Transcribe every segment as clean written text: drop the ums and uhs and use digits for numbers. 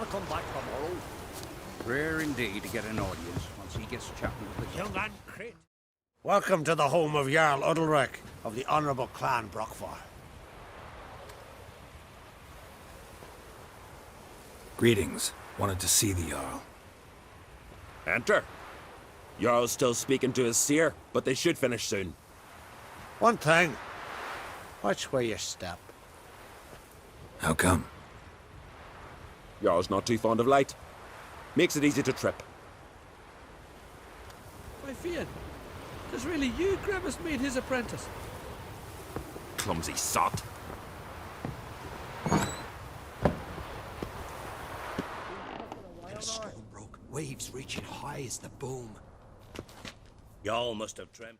want to come back tomorrow? Rare indeed to get an audience once he gets chatting with the Young and Crit. Welcome to the home of Jarl Udalrek of the Honourable Clan Brockfar. Greetings. Wanted to see the Jarl. Enter. Jarl's still speaking to his seer, but they should finish soon. One thing. Watch where you step. How come? Jarl's not too fond of light. Makes it easy to trip. My Fian, does really you Grimace made his apprentice? Clumsy sot. The storm broke, waves reaching high as the boom. Y'all must have dreamt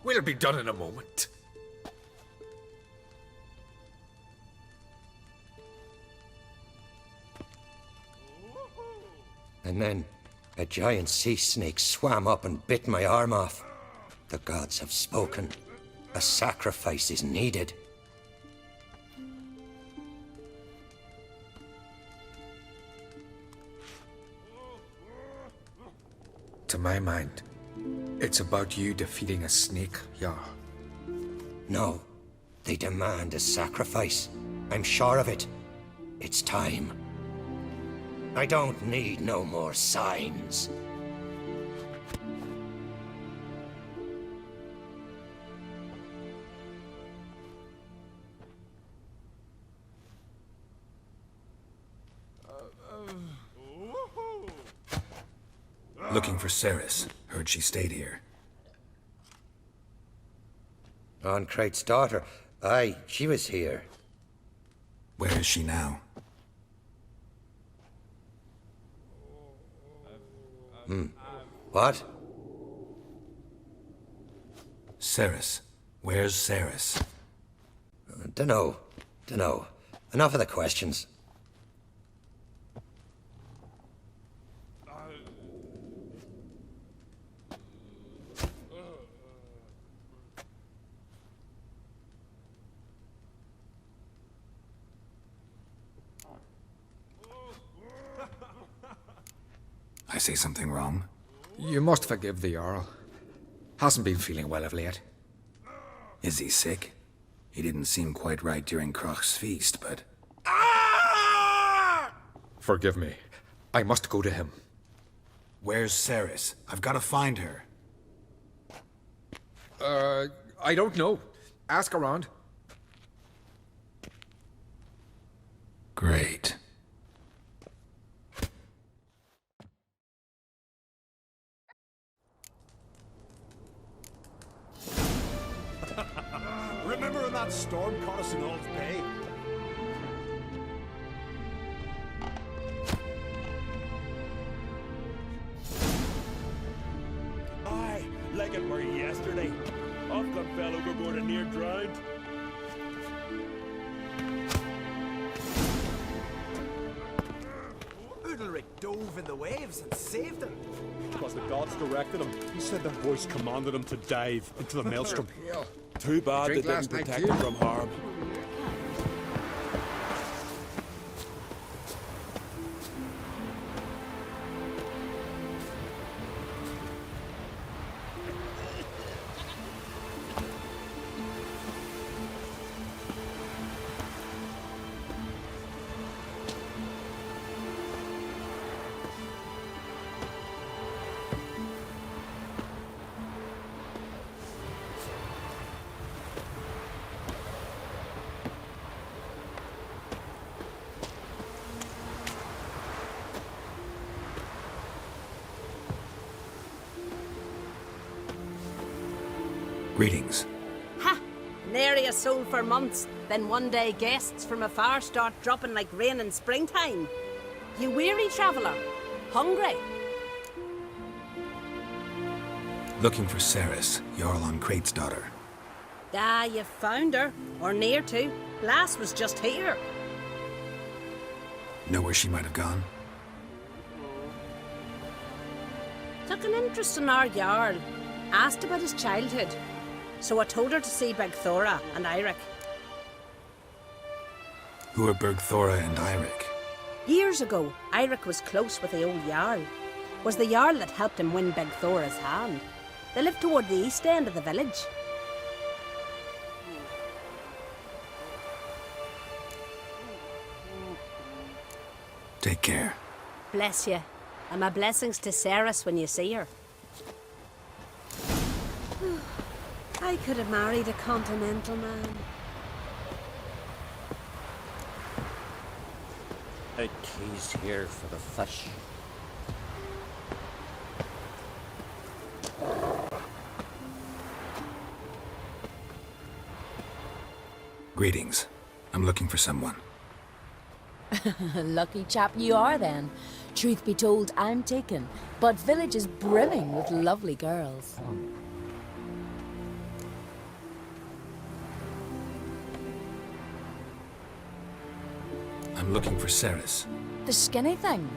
We'll be done in a moment. And then a giant sea snake swam up and bit my arm off. The gods have spoken. A sacrifice is needed. To my mind, it's about you defeating a snake, Jarl. No, they demand a sacrifice. I'm sure of it. It's time. I don't need no more signs. Looking for CERYS. Heard she stayed here. Crate's daughter. Aye, she was here. Where is she now? What? CERYS. Where's CERYS? Dunno. Enough of the questions. I say something wrong? You must forgive the Jarl. Hasn't been feeling well of late. Is he sick? He didn't seem quite right during Crach's feast, but... Forgive me. I must go to him. Where's CERYS? I've got to find her. I don't know. Ask around. Great. Remember when that storm caught us in Old's Bay? Aye, like it were yesterday. Ofcom fell overboard and near drowned. Udalrek dove in the waves and saved him. Because the gods directed him. He said their voice commanded him to dive into the maelstrom. Too bad they Drink didn't last night protect too. him from harm. Greetings. Ha! Nary a soul for months, then one day guests from afar start dropping like rain in springtime. You weary traveller? Hungry? Looking for CERYS, Jarl on Crate's daughter. Ah, you found her. Or near to. Lass was just here. Know where she might have gone? Took an interest in our Jarl. Asked about his childhood. So I told her to see Begthora and Eirik. Who are Bergthora and Eirik? Years ago, Eirik was close with the old Jarl. Was the Jarl that helped him win Begthora's hand. They lived toward the east end of the village. Take care. Bless you. And my blessings to CERYS when you see her. I could have married a continental man. A key's here for the fish. Greetings. I'm looking for someone. Lucky chap you are then. Truth be told, I'm taken, but village is brimming with lovely girls. I'm looking for CERYS. The skinny thing.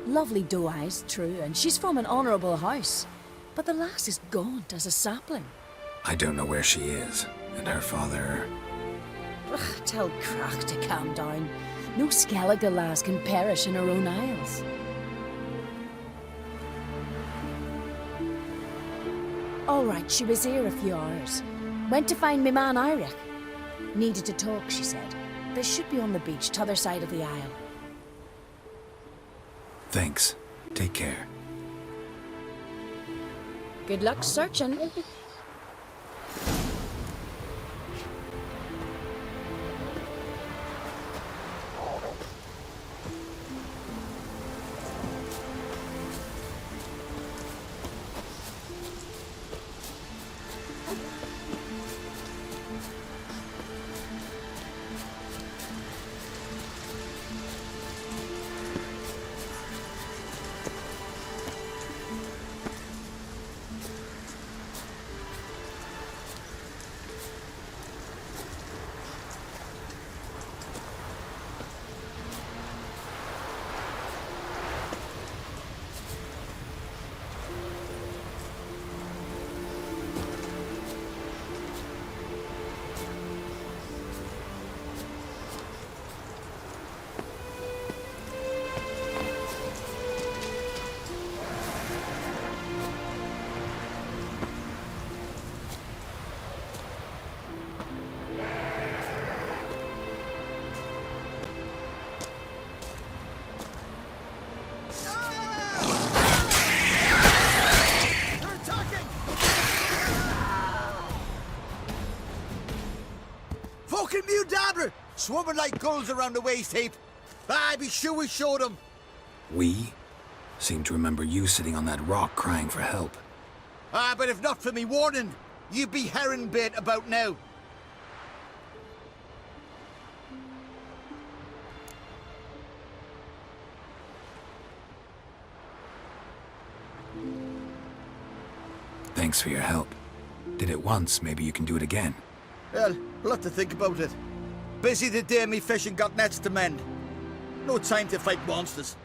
Lovely doe eyes, true, and she's from an honourable house. But the lass is gaunt as a sapling. I don't know where she is, and her father... Ugh, tell Crack to calm down. No Skellige lass can perish in her own isles. All right, she was here a few hours. Went to find me man Eirik. Needed to talk, she said. They should be on the beach, t'other side of the isle. Thanks. Take care. Good luck searching. Fucking mutated! Swimming like gulls around the waist heap. Ah, be sure we showed them. We? Seem to remember you sitting on that rock crying for help. Ah, but if not for me warning, you'd be herring bait about now. Thanks for your help. Did it once, maybe you can do it again. Well, we'll have to think about it. Busy the day me fishing got nets to mend. No time to fight monsters.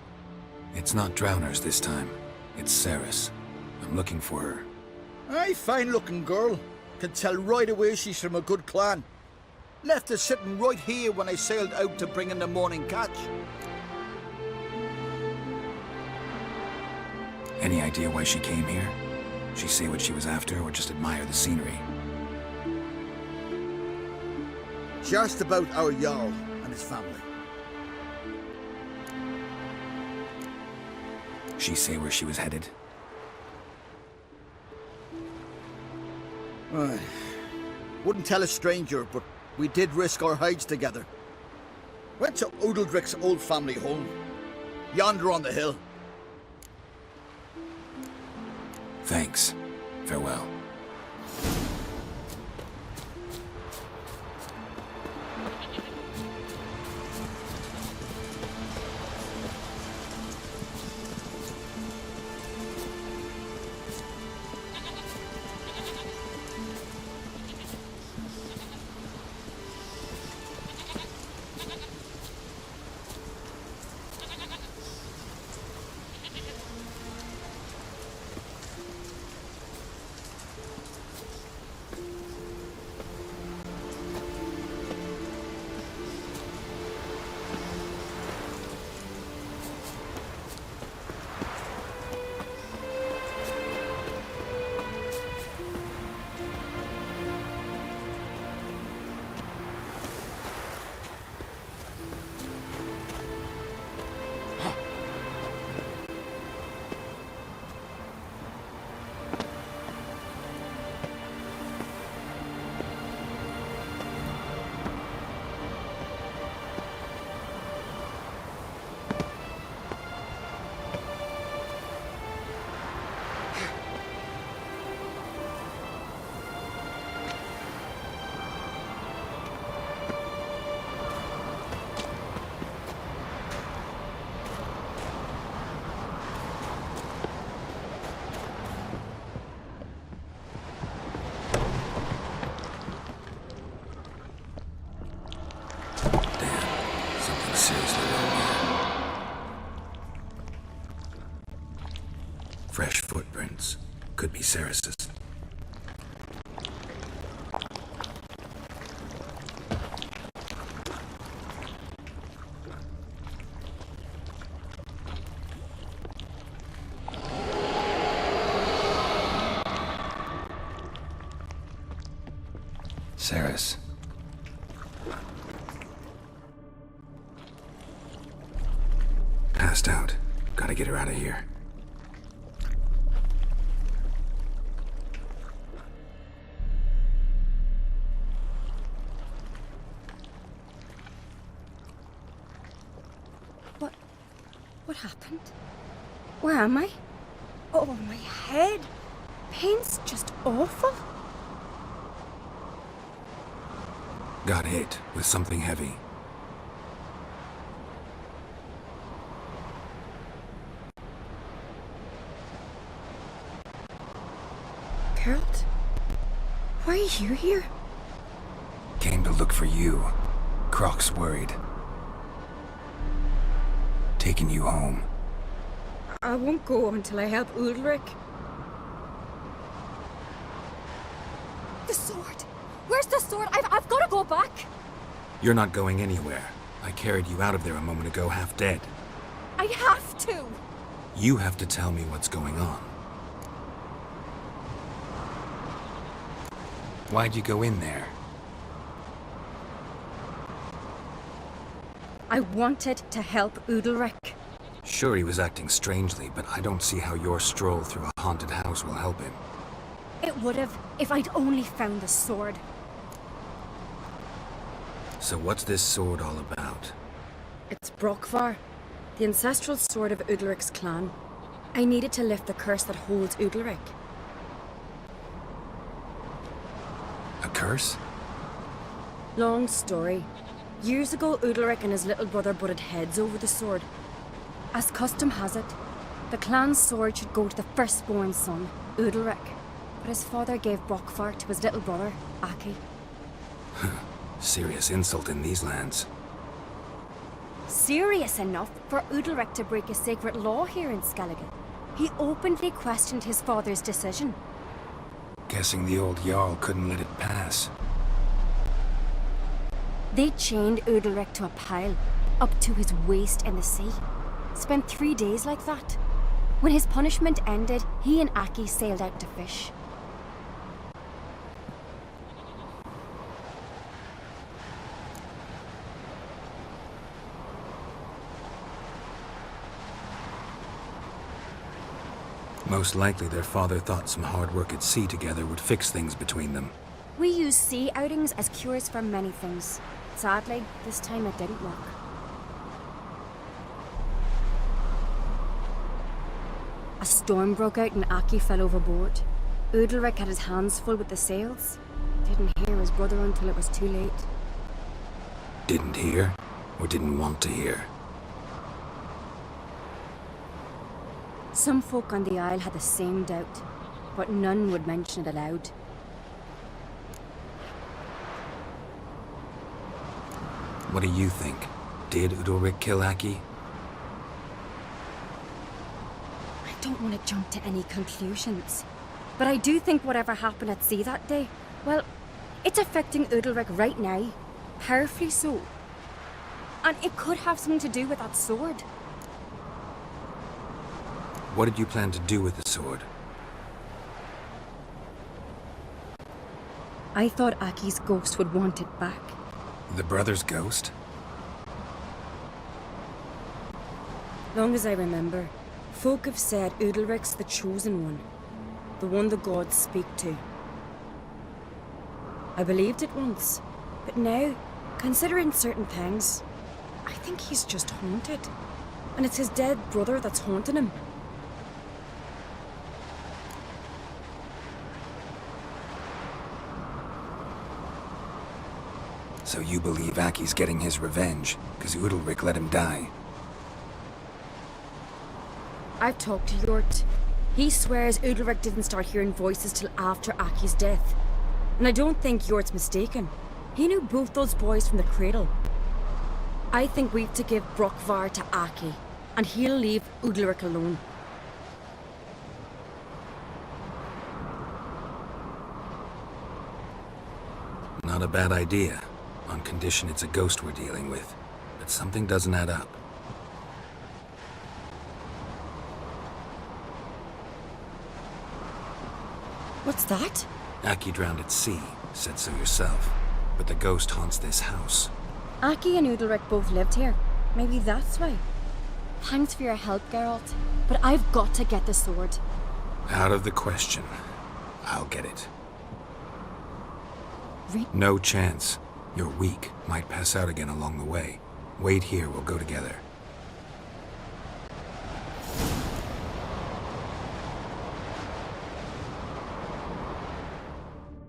It's not drowners this time. It's CERYS. I'm looking for her. Aye, fine-looking girl. Can tell right away she's from a good clan. Left her sitting right here when I sailed out to bring in the morning catch. Any idea why she came here? She say what she was after or just admire the scenery? She asked about our Jarl and his family. She say where she was headed? Wouldn't tell a stranger, but we did risk our hides together. Went to Odeldrick's old family home. Yonder on the hill. Thanks. Farewell. CERYS. CERYS. Passed out. Gotta get her out of here. What happened? Where am I? Oh, my head. Pain's just awful. Got hit with something heavy. Geralt? Why are you here? Came to look for you. Croc's worried. Taking you home. I won't go until I help Ulrich. The sword! Where's the sword? I've got to go back! You're not going anywhere. I carried you out of there a moment ago half dead. I have to! You have to tell me what's going on. Why'd you go in there? I wanted to help Ulrich. Sure, he was acting strangely, but I don't see how your stroll through a haunted house will help him. It would have, if I'd only found the sword. So what's this sword all about? It's Brokvar, the ancestral sword of Ulrich's clan. I needed to lift the curse that holds Ulrich. A curse? Long story. Years ago, Ulrich and his little brother butted heads over the sword. As custom has it, the clan's sword should go to the firstborn son, Ulrich. But his father gave Brokvar to his little brother, Aki. Serious insult in these lands. Serious enough for Ulrich to break a sacred law here in Skellige. He openly questioned his father's decision. Guessing the old Jarl couldn't let it pass. They chained Ulrich to a pile, up to his waist in the sea. Spent 3 days like that. When his punishment ended, he and Aki sailed out to fish. Most likely their father thought some hard work at sea together would fix things between them. We use sea outings as cures for many things. Sadly, this time it didn't work. A storm broke out and Aki fell overboard. Ulrich had his hands full with the sails. Didn't hear his brother until it was too late. Didn't hear, or didn't want to hear? Some folk on the Isle had the same doubt, but none would mention it aloud. What do you think? Did Ulrich kill Aki? I don't want to jump to any conclusions, but I do think whatever happened at sea that day, well, it's affecting Ulrich right now, powerfully so. And it could have something to do with that sword. What did you plan to do with the sword? I thought Aki's ghost would want it back. The brother's ghost? Long as I remember, folk have said Ulrich's the chosen one, the one the gods speak to. I believed it once, but now, considering certain things, I think he's just haunted. And it's his dead brother that's haunting him. So you believe Aki's getting his revenge, because Ulrich let him die? I've talked to Jort. He swears Ulrich didn't start hearing voices till after Aki's death. And I don't think Jort's mistaken. He knew both those boys from the cradle. I think we've to give Brokvar to Aki, and he'll leave Ulrich alone. Not a bad idea, on condition it's a ghost we're dealing with. But something doesn't add up. What's that? Aki drowned at sea, said so yourself. But the ghost haunts this house. Aki and Udalric both lived here. Maybe that's why. Thanks for your help, Geralt. But I've got to get the sword. Out of the question. I'll get it. Re- No chance. You're weak. Might pass out again along the way. Wait here, we'll go together.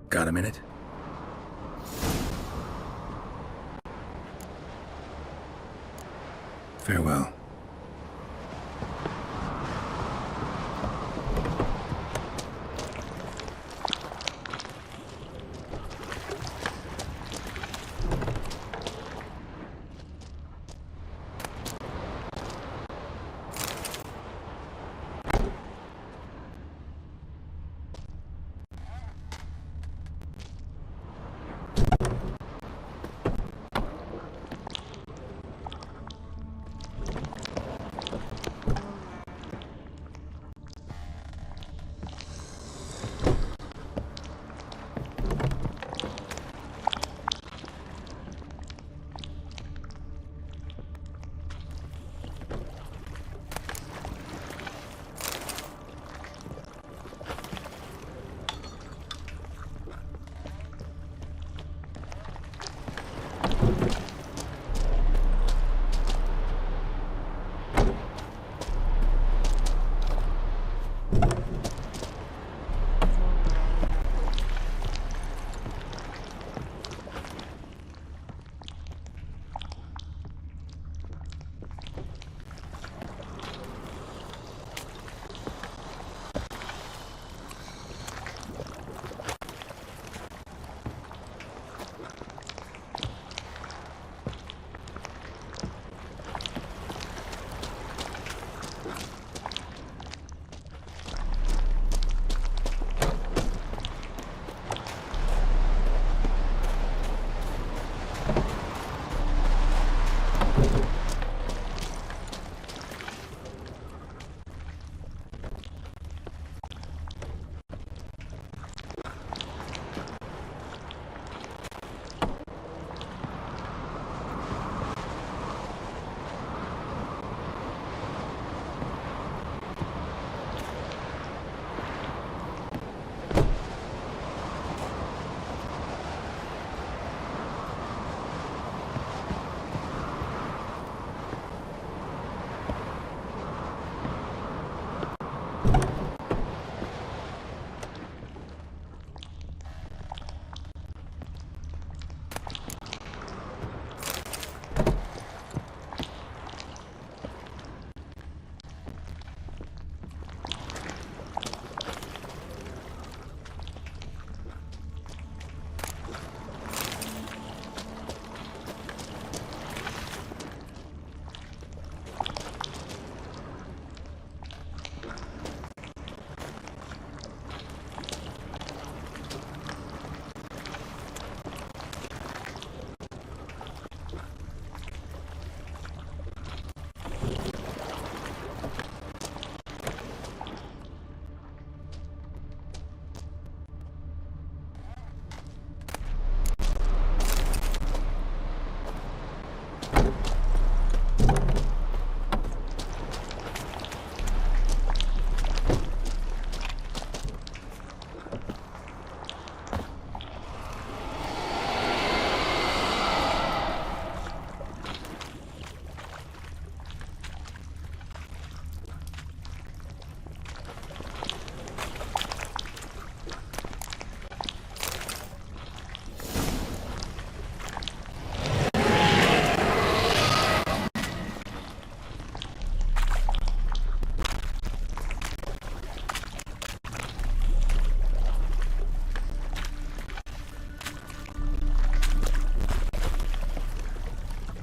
Got a minute? Farewell.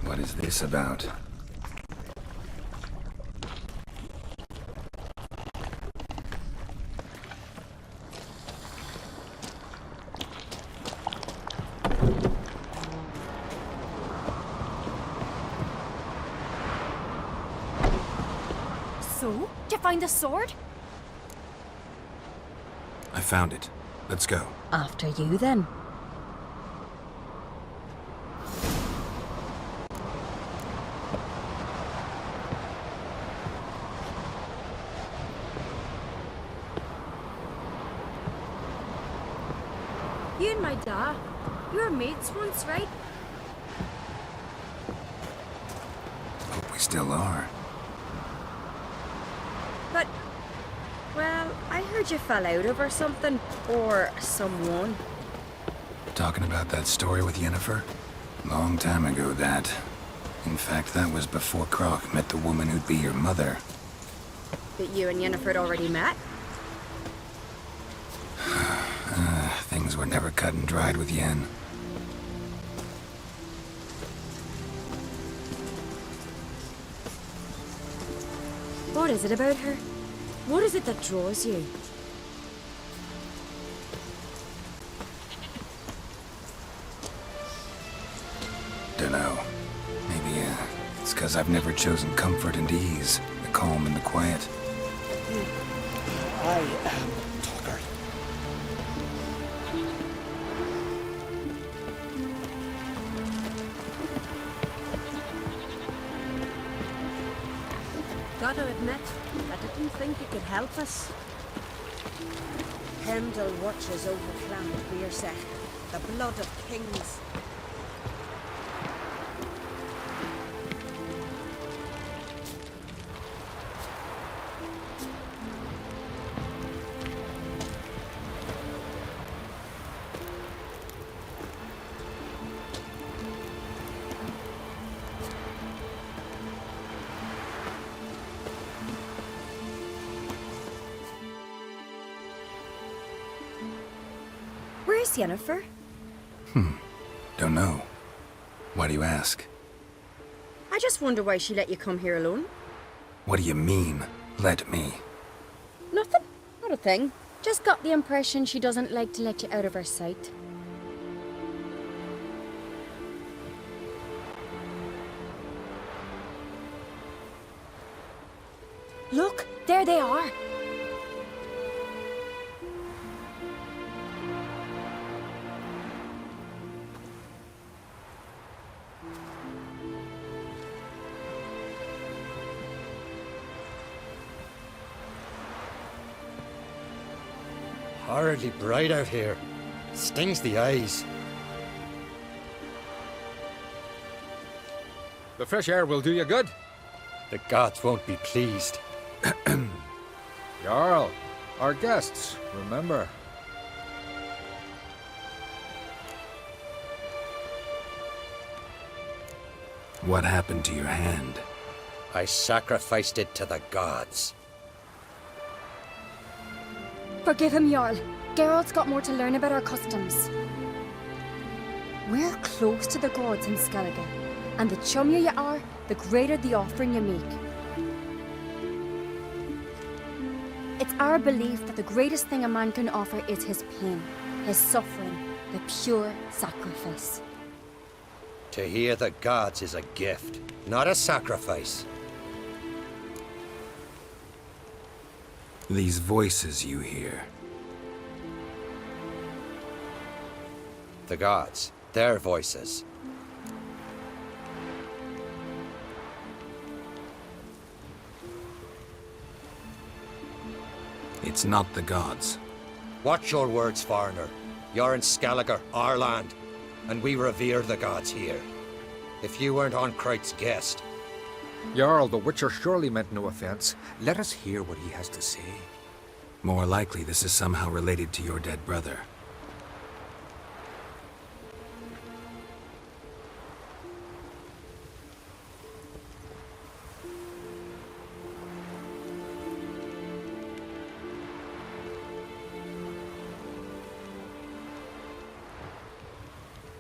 What is this about? So, did you find the sword? I found it. Let's go. After you, then. You and my dad, you were mates once, right? Hope we still are. But, well, I heard you fell out over something, or someone. Talking about that story with Yennefer? Long time ago, that. In fact, that was before Croc met the woman who'd be your mother. But you and Yennefer had already met? Things were never cut and dried with Yen. What is it about her? What is it that draws you? Dunno. Maybe, it's 'cause I've never chosen comfort and ease, the calm and the quiet. I am Tucker. Gotta admit, I didn't think you could help us. Pendle watches over Clan Beersech, the blood of kings. Where's Yennefer? Don't know. Why do you ask? I just wonder why she let you come here alone. What do you mean, let me? Nothing. Not a thing. Just got the impression she doesn't like to let you out of her sight. Look, there they are. Horridly bright out here. Stings the eyes. The fresh air will do you good. The gods won't be pleased. Jarl, our guests, remember. What happened to your hand? I sacrificed it to the gods. Forgive him, Jarl. Geralt's got more to learn about our customs. We're close to the gods in Skellige, and the chummier you are, the greater the offering you make. It's our belief that the greatest thing a man can offer is his pain, his suffering, the pure sacrifice. To hear the gods is a gift, not a sacrifice. These voices you hear. The gods, their voices. It's not the gods. Watch your words, foreigner. You're in Skellige, our land, and we revere the gods here. If you weren't on Kright's guest, Jarl, the Witcher surely meant no offense. Let us hear what he has to say. More likely this is somehow related to your dead brother.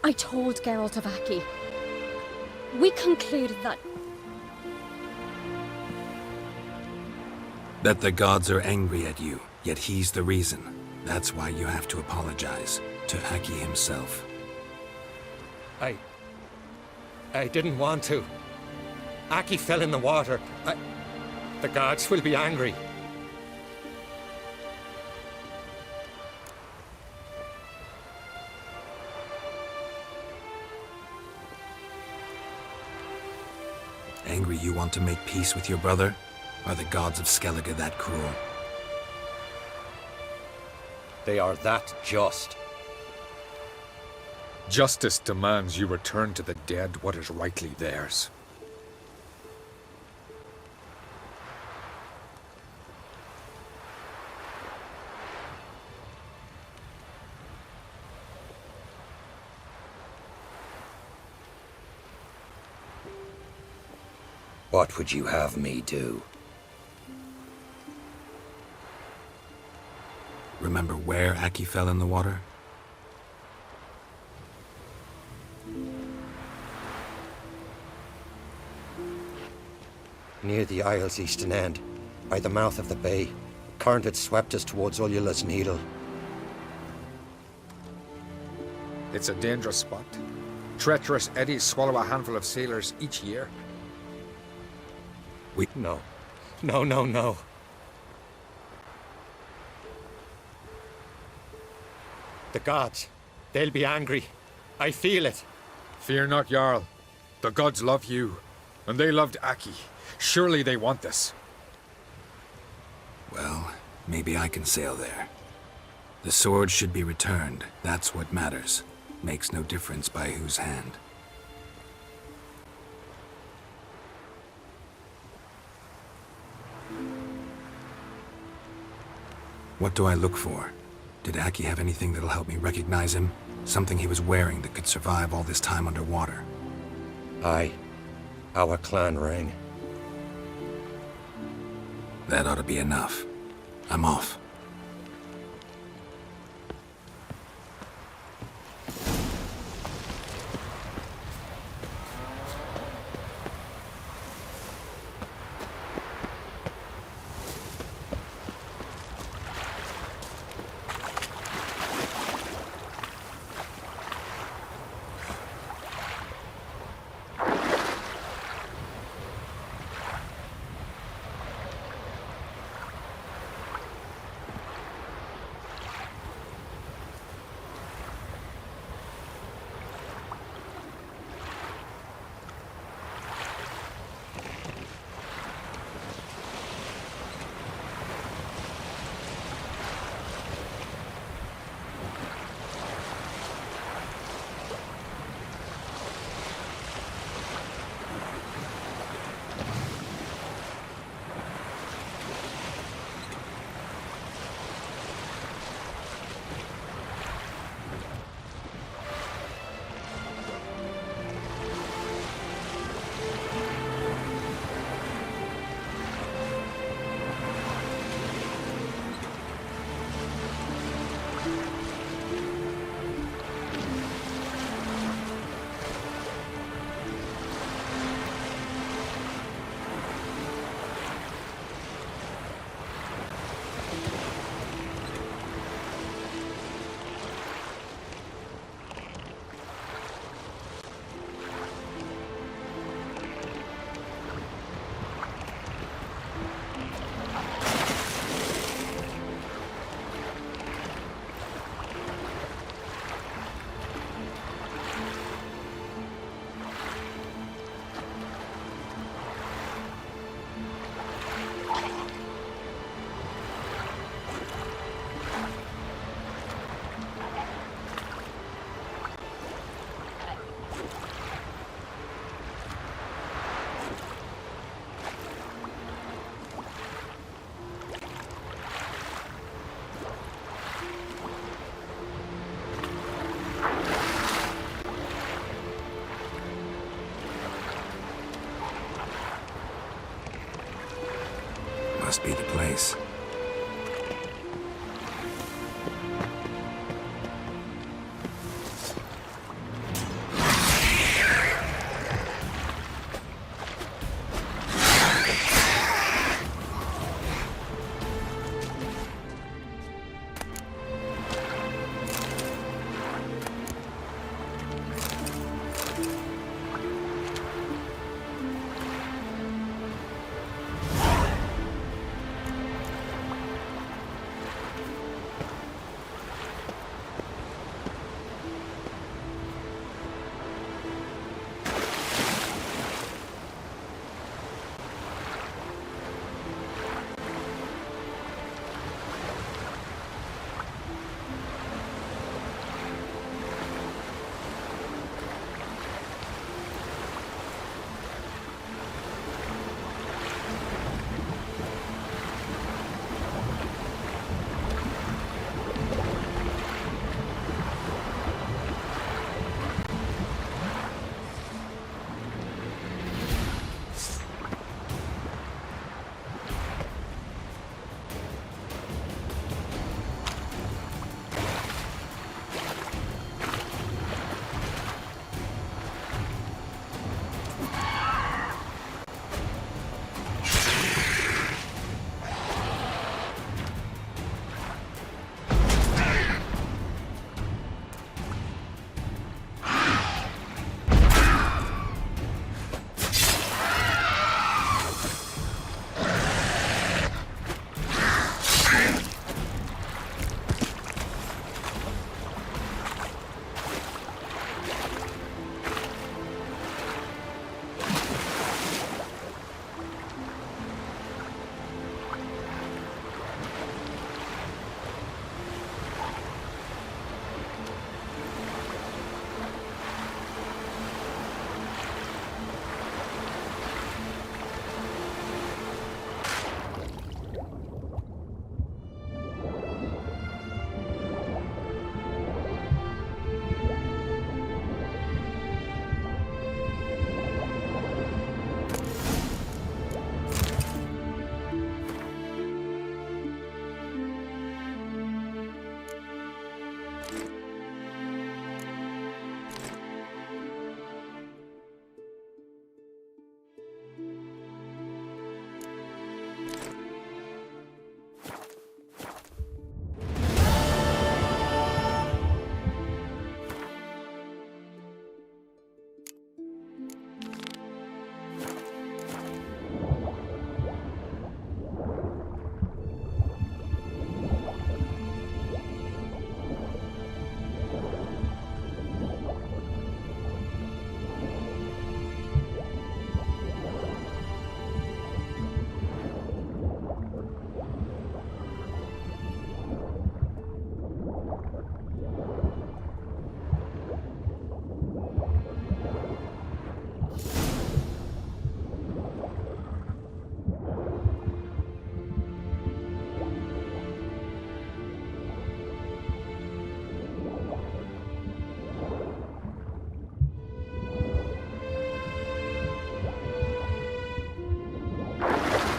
I told Geralt of Aki. We concluded that That the gods are angry at you, yet he's the reason. That's why you have to apologize to Aki himself. I didn't want to. Aki fell in the water. The gods will be angry. Angry you want to make peace with your brother? Are the gods of Skellige that cruel? They are that just. Justice demands you return to the dead what is rightly theirs. What would you have me do? Remember where Aki fell in the water? Near the isle's eastern end, by the mouth of the bay. Current had swept us towards Ullula's Needle. It's a dangerous spot. Treacherous eddies swallow a handful of sailors each year. No. No, no, no. The gods, they'll be angry. I feel it. Fear not, Jarl. The gods love you, and they loved Aki. Surely they want this. Well, maybe I can sail there. The sword should be returned. That's what matters. Makes no difference by whose hand. What do I look for? Did Aki have anything that'll help me recognize him? Something he was wearing that could survive all this time underwater? Aye. Our clan ring. That ought to be enough. I'm off. Must be the place.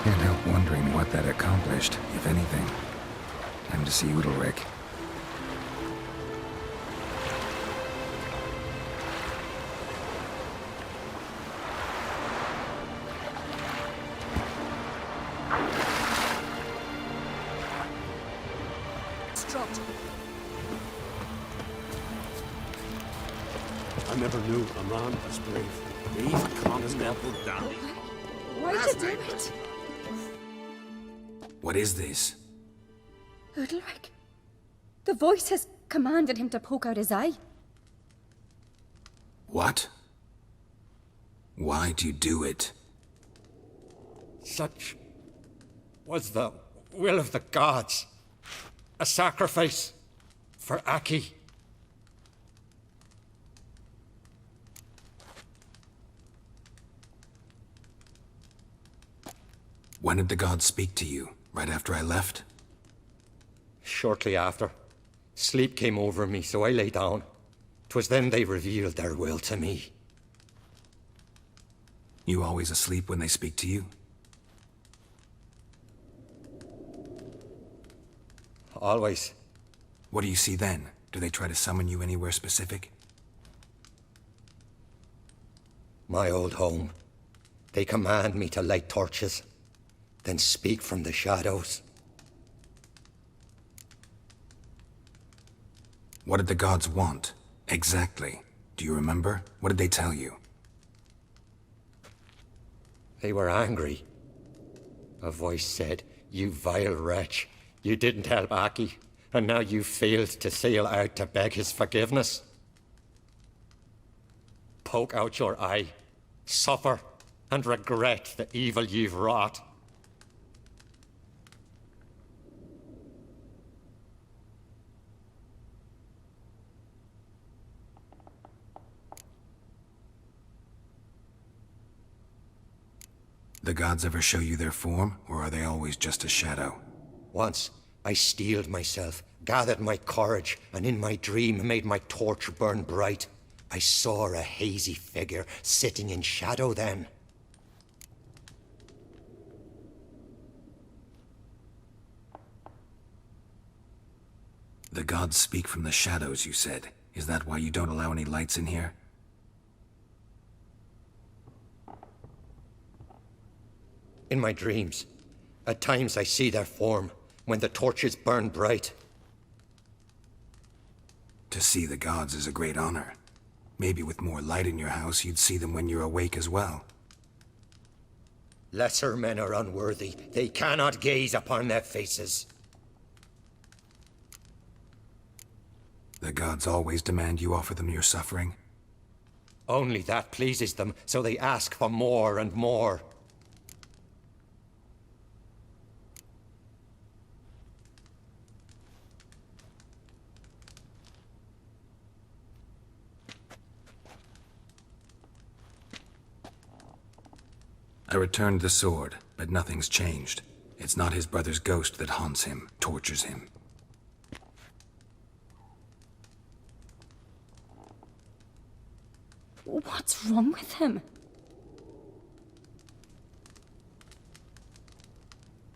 Can't help wondering what that accomplished, if anything. Time to see Udalric. I never knew a man as brave. These continental dandies. Why'd you do it? What is this? Udalric. The voice has commanded him to poke out his eye. What? Why do you do it? Such was the will of the gods. A sacrifice for Aki. When did the gods speak to you? Right after I left? Shortly after. Sleep came over me, so I lay down. 'Twas then they revealed their will to me. You always asleep when they speak to you? Always. What do you see then? Do they try to summon you anywhere specific? My old home. They command me to light torches, then speak from the shadows. What did the gods want? Exactly. Do you remember? What did they tell you? They were angry. A voice said, "You vile wretch. You didn't help Aki, and now you failed to sail out to beg his forgiveness. Poke out your eye, suffer, and regret the evil you've wrought." The gods ever show you their form, or are they always just a shadow? Once, I steeled myself, gathered my courage, and in my dream made my torch burn bright. I saw a hazy figure sitting in shadow then. The gods speak from the shadows, you said. Is that why you don't allow any lights in here? In my dreams, at times I see their form, when the torches burn bright. To see the gods is a great honor. Maybe with more light in your house, you'd see them when you're awake as well. Lesser men are unworthy. They cannot gaze upon their faces. The gods always demand you offer them your suffering? Only that pleases them, so they ask for more and more. I returned the sword, but nothing's changed. It's not his brother's ghost that haunts him, tortures him. What's wrong with him?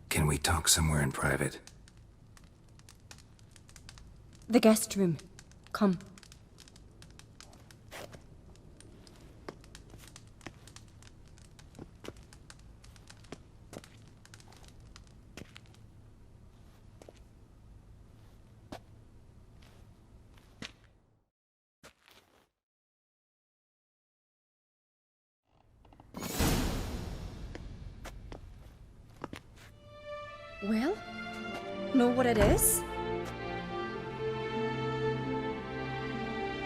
Can we talk somewhere in private? The guest room. Come. Well, know what it is?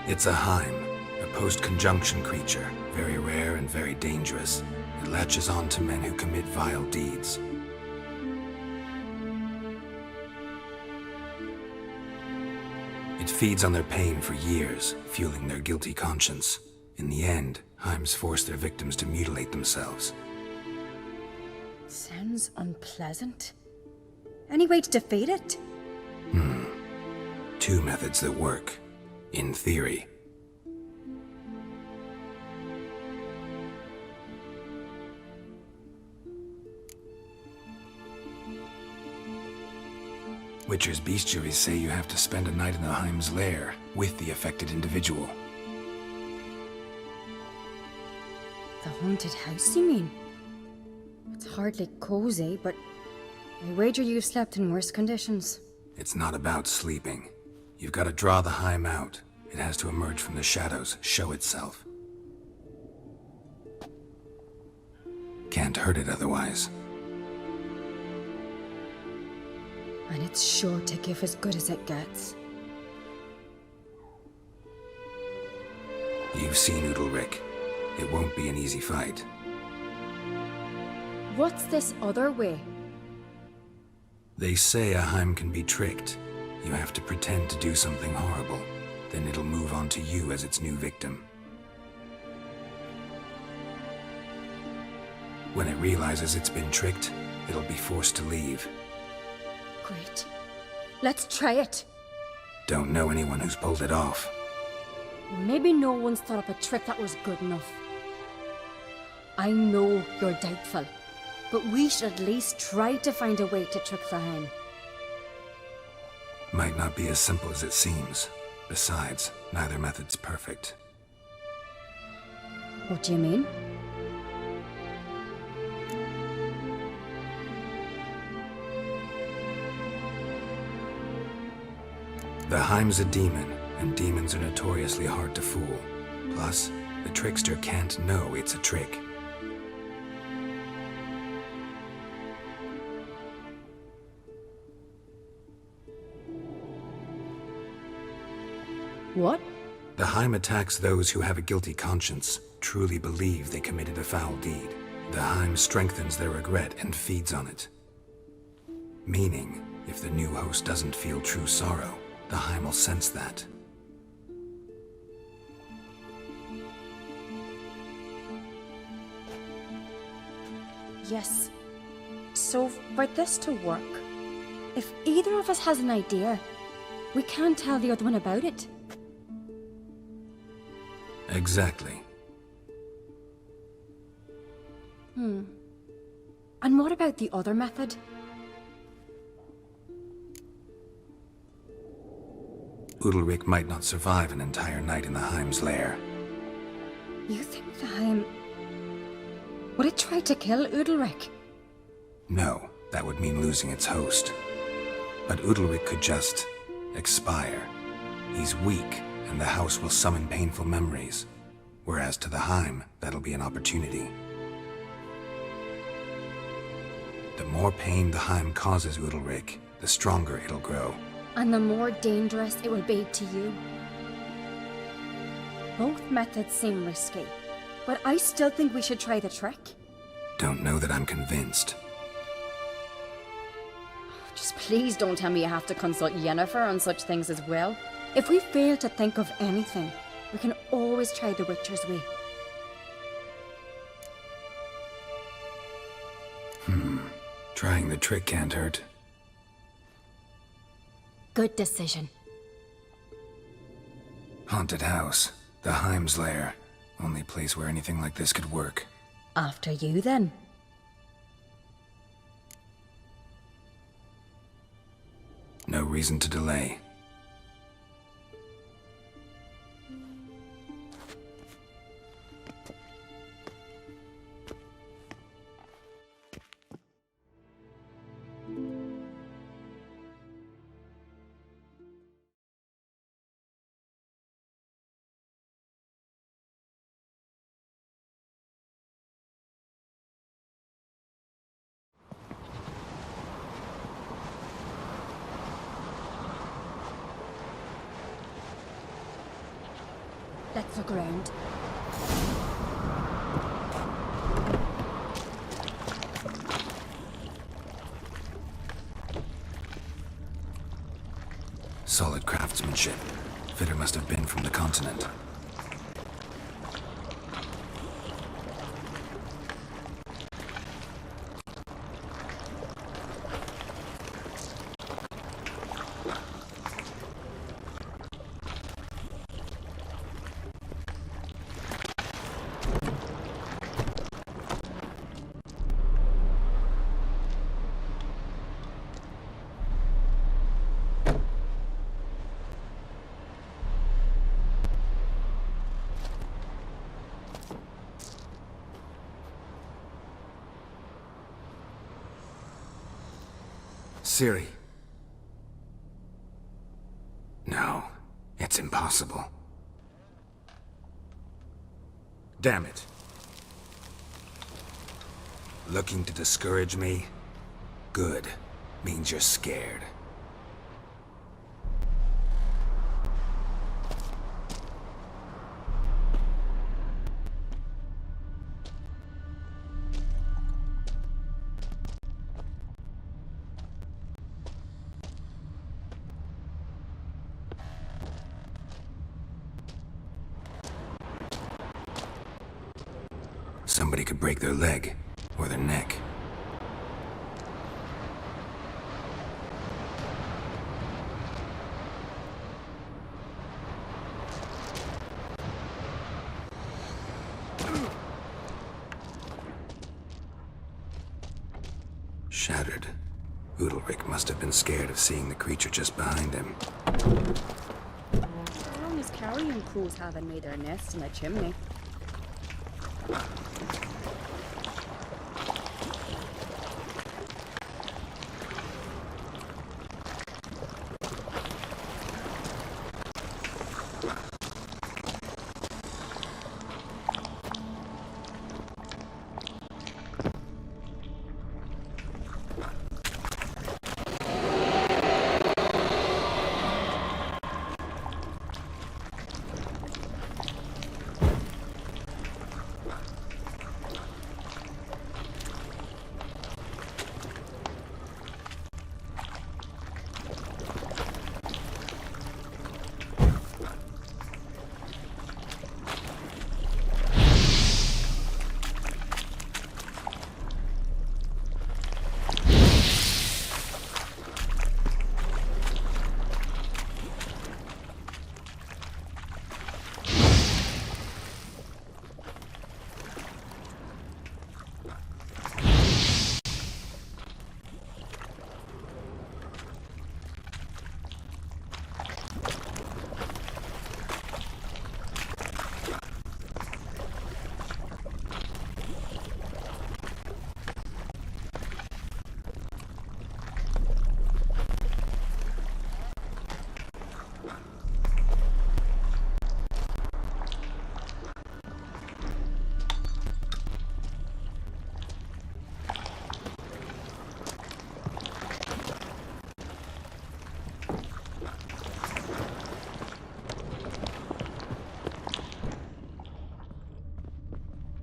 It's a Heim, a post-conjunction creature, very rare and very dangerous. It latches on to men who commit vile deeds. It feeds on their pain for years, fueling their guilty conscience. In the end, Heims force their victims to mutilate themselves. Sounds unpleasant. Any way to defeat it? Two methods that work, in theory. Witcher's bestiaries say you have to spend a night in the Heim's lair with the affected individual. The haunted house, you mean? It's hardly cozy, but I wager you've slept in worse conditions. It's not about sleeping. You've got to draw the Heim out. It has to emerge from the shadows, show itself. Can't hurt it otherwise. And it's sure to give as good as it gets. You've seen Udalric. It won't be an easy fight. What's this other way? They say a Heim can be tricked. You have to pretend to do something horrible. Then it'll move on to you as its new victim. When it realizes it's been tricked, it'll be forced to leave. Great. Let's try it. Don't know anyone who's pulled it off. Maybe no one's thought up a trick that was good enough. I know you're doubtful, but we should at least try to find a way to trick the Heim. Might not be as simple as it seems. Besides, neither method's perfect. What do you mean? The Heim's a demon, and demons are notoriously hard to fool. Plus, the trickster can't know it's a trick. What? The Heim attacks those who have a guilty conscience, truly believe they committed a foul deed. The Heim strengthens their regret and feeds on it. Meaning, if the new host doesn't feel true sorrow, the Heim will sense that. Yes. So, for this to work, if either of us has an idea, we can't tell the other one about it. Exactly. And what about the other method? Udalric might not survive an entire night in the Heim's lair. You think the Heim... would it try to kill Udalric? No, that would mean losing its host. But Udalric could just expire. He's weak, and the house will summon painful memories. Whereas to the Heim, that'll be an opportunity. The more pain the Heim causes Udalric, the stronger it'll grow. And the more dangerous it will be to you. Both methods seem risky, but I still think we should try the trick. Don't know that I'm convinced. Just please don't tell me you have to consult Yennefer on such things as well. If we fail to think of anything, we can always try the Witcher's way. Trying the trick can't hurt. Good decision. Haunted house. The Heim's lair. Only place where anything like this could work. After you, then. No reason to delay. Let's look around. Solid craftsmanship. Fitter must have been from the continent. Ciri. No, it's impossible. Damn it. Looking to discourage me? Good. Means you're scared. Somebody could break their leg, or their neck. Shattered. Udalric must have been scared of seeing the creature just behind him. As long as carrion crows haven't made their nest in a chimney.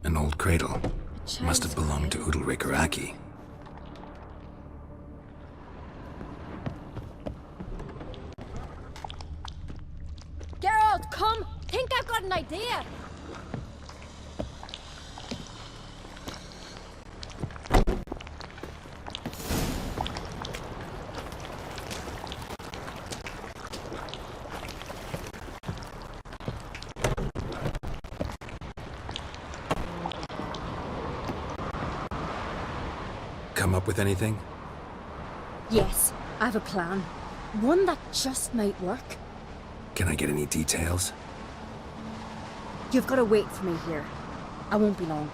An old cradle. Must have belonged to Udalric or Aki. Geralt, come! Think I've got an idea! Come up with anything? Yes, I have a plan. One that just might work. Can I get any details? You've got to wait for me here. I won't be long.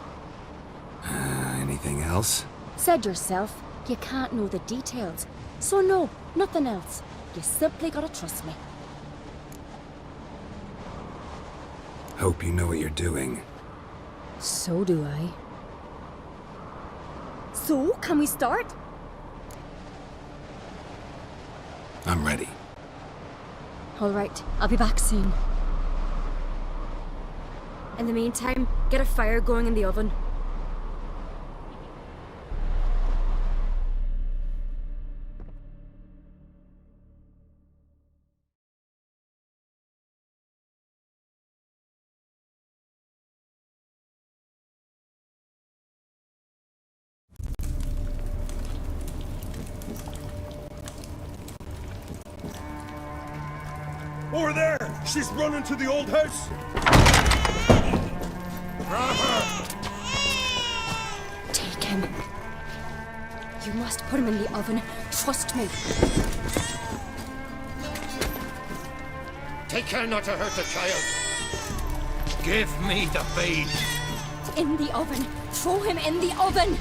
Anything else? Said yourself, you can't know the details. So no, nothing else. You simply gotta trust me. Hope you know what you're doing. So do I. So, can we start? I'm ready. All right, I'll be back soon. In the meantime, get a fire going in the oven. Over there! She's running to the old house! Grab her! Take him. You must put him in the oven. Trust me. Take care not to hurt the child. Give me the babe. In the oven. Throw him in the oven.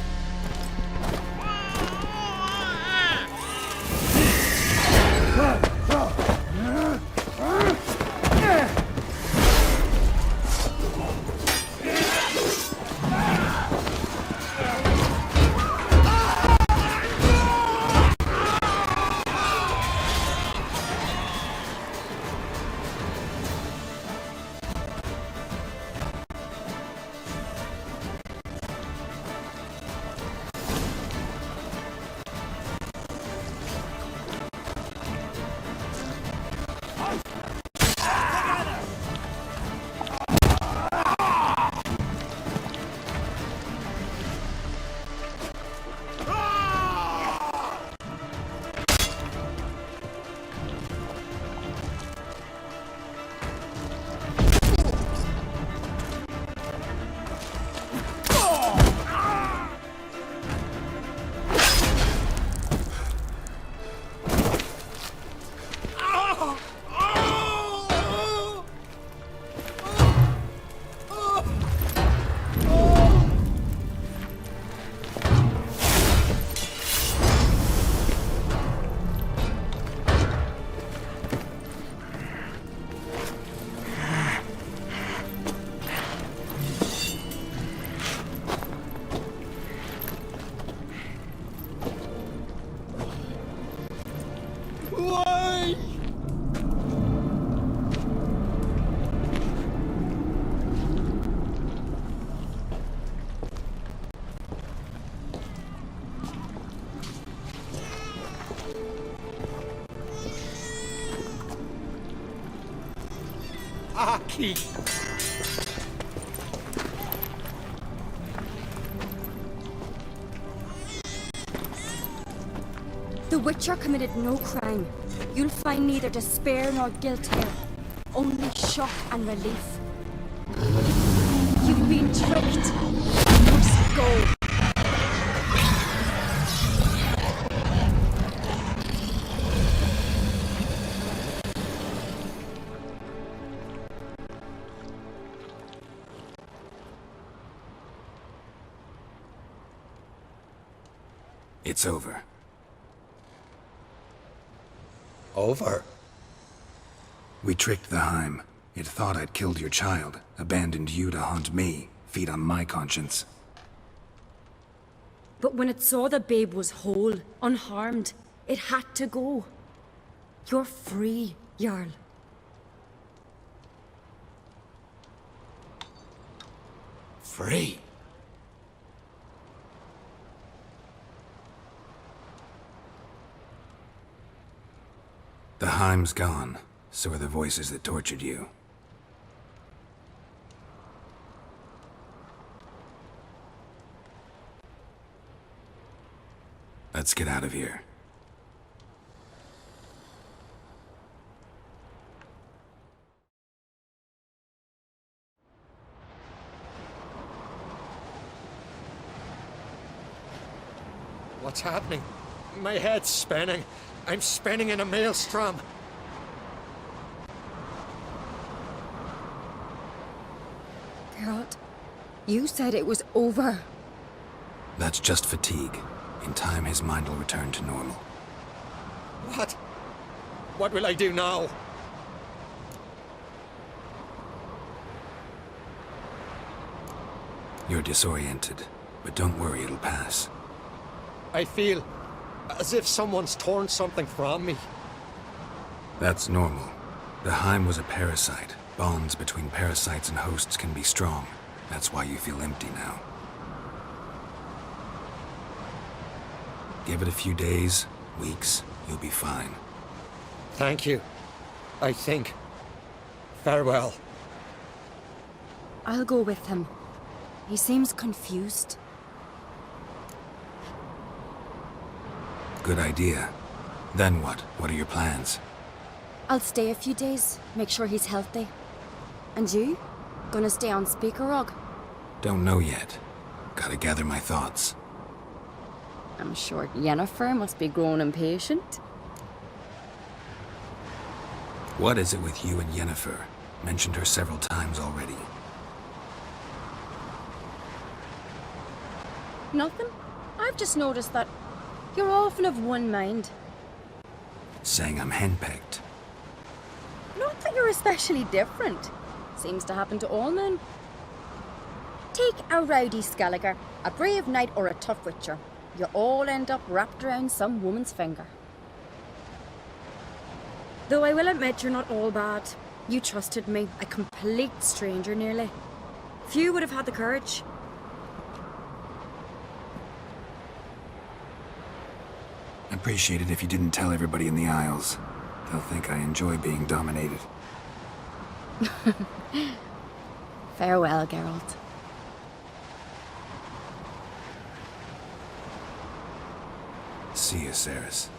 Aki! The Witcher committed no crime. You'll find neither despair nor guilt here. Only shock and relief. You've been tricked. You must go. It's over. Over? We tricked the Heim. It thought I'd killed your child, abandoned you to haunt me, feed on my conscience. But when it saw the babe was whole, unharmed, it had to go. You're free, Jarl. Free? The Heim's gone, so are the voices that tortured you. Let's get out of here. What's happening? My head's spinning. I'm spinning in a maelstrom. Geralt, you said it was over. That's just fatigue. In time, his mind will return to normal. What? What will I do now? You're disoriented, but don't worry, it'll pass. I feel as if someone's torn something from me. That's normal. The Heim was a parasite. Bonds between parasites and hosts can be strong. That's why you feel empty now. Give it a few days, weeks, you'll be fine. Thank you. I think. Farewell. I'll go with him. He seems confused. Good idea. Then what? What are your plans? I'll stay a few days, make sure he's healthy. And you? Gonna stay on Speaker Rog? Don't know yet. Gotta gather my thoughts. I'm sure Yennefer must be growing impatient. What is it with you and Yennefer? Mentioned her several times already. Nothing. I've just noticed that you're often of one mind. saying I'm henpecked. Not that you're especially different. Seems to happen to all men. Take a rowdy Skelliger, a brave knight or a tough witcher. You all end up wrapped around some woman's finger. Though I will admit you're not all bad. You trusted me, a complete stranger nearly. Few would have had the courage. Appreciate it if you didn't tell everybody in the Isles. They'll think I enjoy being dominated. Farewell, Geralt. See you, CERYS.